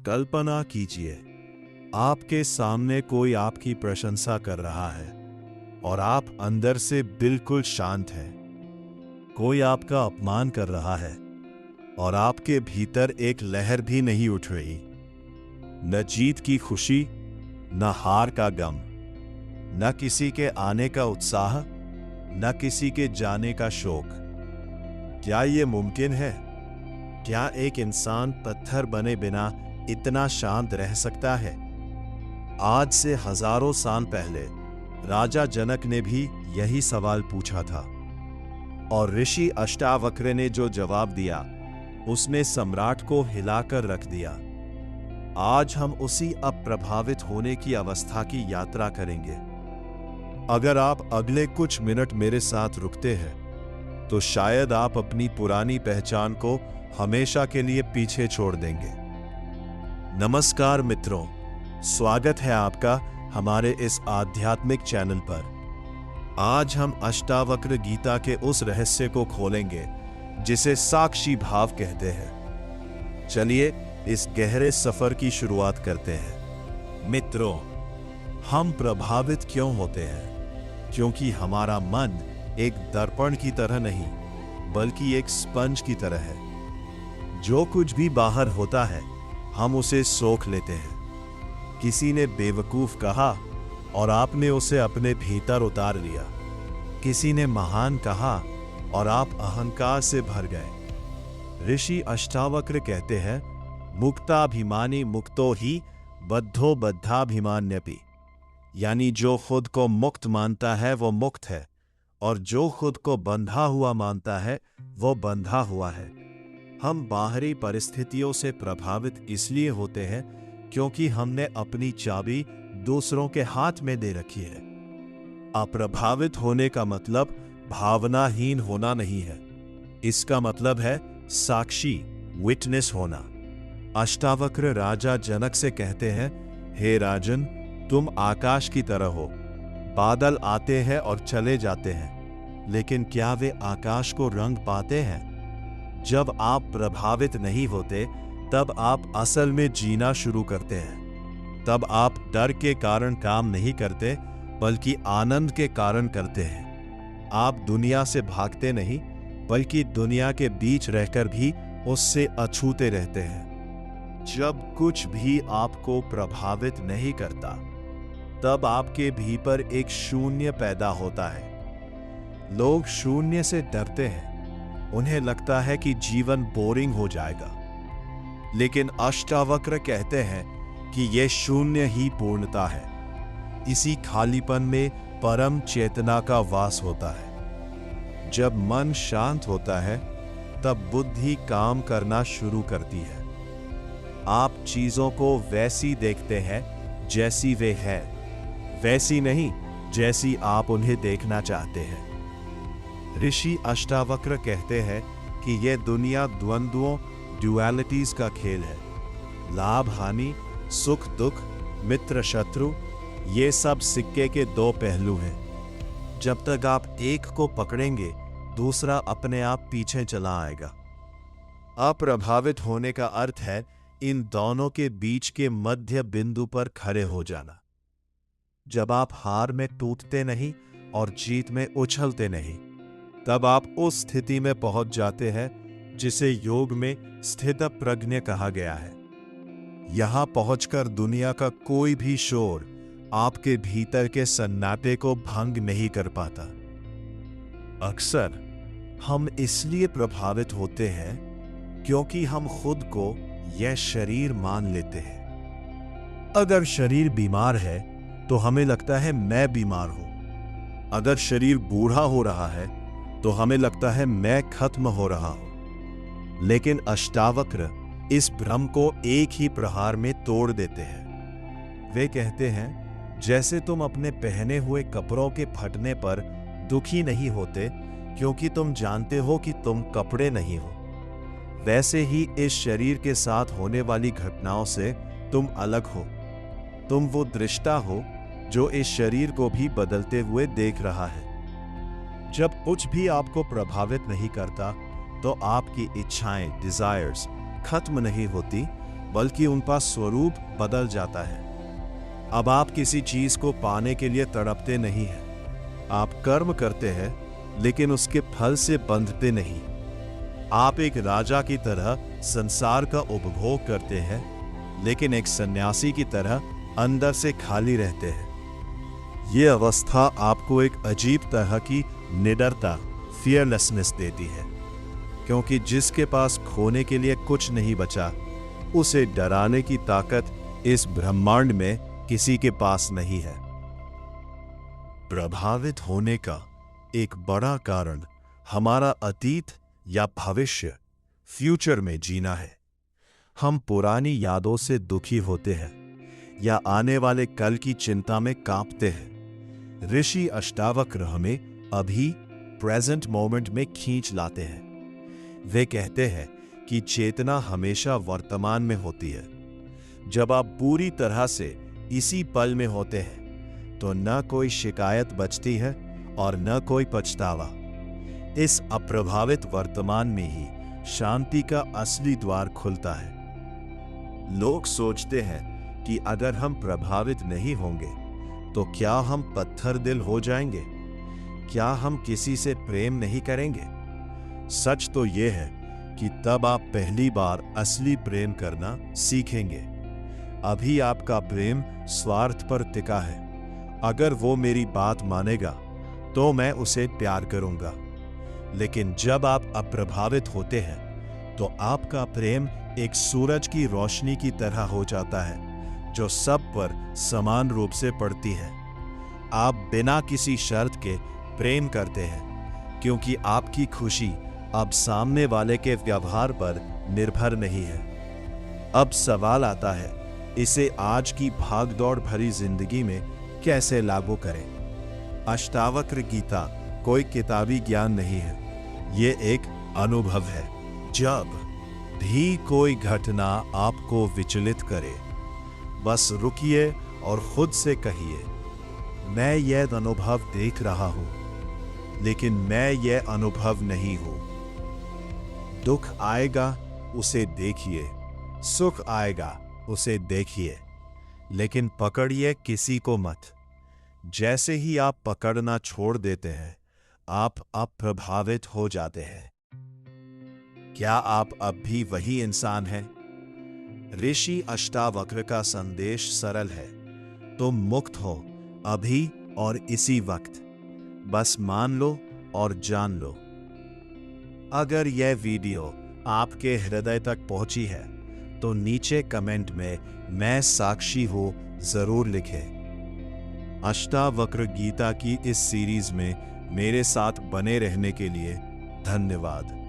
कल्पना कीजिए, आपके सामने कोई आपकी प्रशंसा कर रहा है और आप अंदर से बिल्कुल शांत हैं। कोई आपका अपमान कर रहा है और आपके भीतर एक लहर भी नहीं उठ रही। न जीत की खुशी, न हार का गम, न किसी के आने का उत्साह, न किसी के जाने का शोक। क्या ये मुमकिन है? क्या एक इंसान पत्थर बने बिना इतना शांत रह सकता है? आज से हजारों साल पहले राजा जनक ने भी यही सवाल पूछा था और ऋषि अष्टावक्र ने जो जवाब दिया उसने सम्राट को हिलाकर रख दिया। आज हम उसी अप्रभावित होने की अवस्था की यात्रा करेंगे। अगर आप अगले कुछ मिनट मेरे साथ रुकते हैं तो शायद आप अपनी पुरानी पहचान को हमेशा के लिए पीछे छोड़ देंगे। नमस्कार मित्रों, स्वागत है आपका हमारे इस आध्यात्मिक चैनल पर। आज हम अष्टावक्र गीता के उस रहस्य को खोलेंगे जिसे साक्षी भाव कहते हैं। चलिए इस गहरे सफर की शुरुआत करते हैं। मित्रों, हम प्रभावित क्यों होते हैं? क्योंकि हमारा मन एक दर्पण की तरह नहीं बल्कि एक स्पंज की तरह है। जो कुछ भी बाहर होता है हम उसे सोख लेते हैं। किसी ने बेवकूफ कहा और आपने उसे अपने भीतर उतार लिया। किसी ने महान कहा और आप अहंकार से भर गए। ऋषि अष्टावक्र कहते हैं, मुक्ताभिमानी मुक्तो ही बद्धो बद्धाभिमान्यपि। यानी जो खुद को मुक्त मानता है वो मुक्त है और जो खुद को बंधा हुआ मानता है वो बंधा हुआ है। हम बाहरी परिस्थितियों से प्रभावित इसलिए होते हैं क्योंकि हमने अपनी चाबी दूसरों के हाथ में दे रखी है। अप्रभावित होने का मतलब भावनाहीन होना नहीं है। इसका मतलब है साक्षी, विटनेस होना। अष्टावक्र राजा जनक से कहते हैं, हे राजन, तुम आकाश की तरह हो। बादल आते हैं और चले जाते हैं, लेकिन क्या वे आकाश को रंग पाते हैं? जब आप प्रभावित नहीं होते तब आप असल में जीना शुरू करते हैं। तब आप डर के कारण काम नहीं करते बल्कि आनंद के कारण करते हैं। आप दुनिया से भागते नहीं बल्कि दुनिया के बीच रहकर भी उससे अछूते रहते हैं। जब कुछ भी आपको प्रभावित नहीं करता तब आपके भीतर एक शून्य पैदा होता है। लोग शून्य से डरते हैं। उन्हें लगता है कि जीवन बोरिंग हो जाएगा, लेकिन अष्टावक्र कहते हैं कि यह शून्य ही पूर्णता है। इसी खालीपन में परम चेतना का वास होता है। जब मन शांत होता है तब बुद्धि काम करना शुरू करती है। आप चीजों को वैसी देखते हैं जैसी वे हैं, वैसी नहीं जैसी आप उन्हें देखना चाहते हैं। ऋषि अष्टावक्र कहते हैं कि यह दुनिया द्वंद्वों, ड्युअलिटीज का खेल है। लाभ हानि, सुख दुख, मित्र शत्रु, ये सब सिक्के के दो पहलू हैं। जब तक आप एक को पकड़ेंगे दूसरा अपने आप पीछे चला आएगा। अप्रभावित होने का अर्थ है इन दोनों के बीच के मध्य बिंदु पर खड़े हो जाना। जब आप हार में टूटते नहीं और जीत में उछलते नहीं, तब आप उस स्थिति में पहुंच जाते हैं जिसे योग में स्थित प्रज्ञ कहा गया है। यहां पहुंचकर दुनिया का कोई भी शोर आपके भीतर के सन्नाटे को भंग नहीं कर पाता। अक्सर हम इसलिए प्रभावित होते हैं क्योंकि हम खुद को यह शरीर मान लेते हैं। अगर शरीर बीमार है तो हमें लगता है मैं बीमार हूं। अगर शरीर बूढ़ा हो रहा है तो हमें लगता है मैं खत्म हो रहा हूं। लेकिन अष्टावक्र इस भ्रम को एक ही प्रहार में तोड़ देते हैं। वे कहते हैं, जैसे तुम अपने पहने हुए कपड़ों के फटने पर दुखी नहीं होते क्योंकि तुम जानते हो कि तुम कपड़े नहीं हो, वैसे ही इस शरीर के साथ होने वाली घटनाओं से तुम अलग हो। तुम वो दृष्टा हो जो इस शरीर को भी बदलते हुए देख रहा है। जब कुछ भी आपको प्रभावित नहीं करता तो आपकी इच्छाएं, डिजायर्स खत्म नहीं होती बल्कि उनका स्वरूप बदल जाता है। अब आप किसी चीज को पाने के लिए तड़पते नहीं हैं। आप कर्म करते हैं, लेकिन उसके फल से बंधते नहीं। आप एक राजा की तरह संसार का उपभोग करते हैं, लेकिन एक सन्यासी की तरह अंदर से खाली रहते हैं। ये अवस्था आपको एक अजीब तरह की निडरता, फियरलेसनेस देती है, क्योंकि जिसके पास खोने के लिए कुछ नहीं बचा, उसे डराने की ताकत इस ब्रह्मांड में किसी के पास नहीं है। प्रभावित होने का एक बड़ा कारण हमारा अतीत या भविष्य, फ्यूचर में जीना है। हम पुरानी यादों से दुखी होते हैं या आने वाले कल की चिंता में कांपते हैं। ऋषि अष्टावक्र हमें अभी प्रेजेंट मोमेंट में खींच लाते हैं। वे कहते हैं कि चेतना हमेशा वर्तमान में होती है। जब आप पूरी तरह से इसी पल में होते हैं, तो न कोई शिकायत बचती है और न कोई पछतावा। इस अप्रभावित वर्तमान में ही शांति का असली द्वार खुलता है। लोग सोचते हैं कि अगर हम प्रभावित नहीं होंगे तो क्या हम पत्थर दिल हो जाएंगे? क्या हम किसी से प्रेम नहीं करेंगे? सच तो यह है कि तब आप पहली बार असली प्रेम करना सीखेंगे। अभी आपका प्रेम स्वार्थ पर टिका है। अगर वो मेरी बात मानेगा तो मैं उसे प्यार करूंगा। लेकिन जब आप अप्रभावित होते हैं तो आपका प्रेम एक सूरज की रोशनी की तरह हो जाता है, जो सब पर समान रूप से पड़ती है। आप बिना किसी शर्त के प्रेम करते हैं, क्योंकि आपकी खुशी अब सामने वाले के व्यवहार पर निर्भर नहीं है। अब सवाल आता है, इसे आज की भागदौड़ भरी जिंदगी में कैसे लागू करें? अष्टावक्र गीता कोई किताबी ज्ञान नहीं है, ये एक अनुभव है। जब भी कोई घटना आपको विचलित करे, बस रुकिए और खुद से कहिए, मैं यह अनुभव देख रहा हूं, लेकिन मैं यह अनुभव नहीं हूं। दुख आएगा, उसे देखिए। सुख आएगा, उसे देखिए, लेकिन पकड़िए किसी को मत। जैसे ही आप पकड़ना छोड़ देते हैं, आप अप्रभावित हो जाते हैं। क्या आप अब भी वही इंसान हैं? ऋषि अष्टावक्र का संदेश सरल है, तुम मुक्त हो अभी और इसी वक्त। बस मान लो और जान लो। अगर यह वीडियो आपके हृदय तक पहुंची है तो नीचे कमेंट में मैं साक्षी हूं जरूर लिखें। अष्टावक्र गीता की इस सीरीज में मेरे साथ बने रहने के लिए धन्यवाद।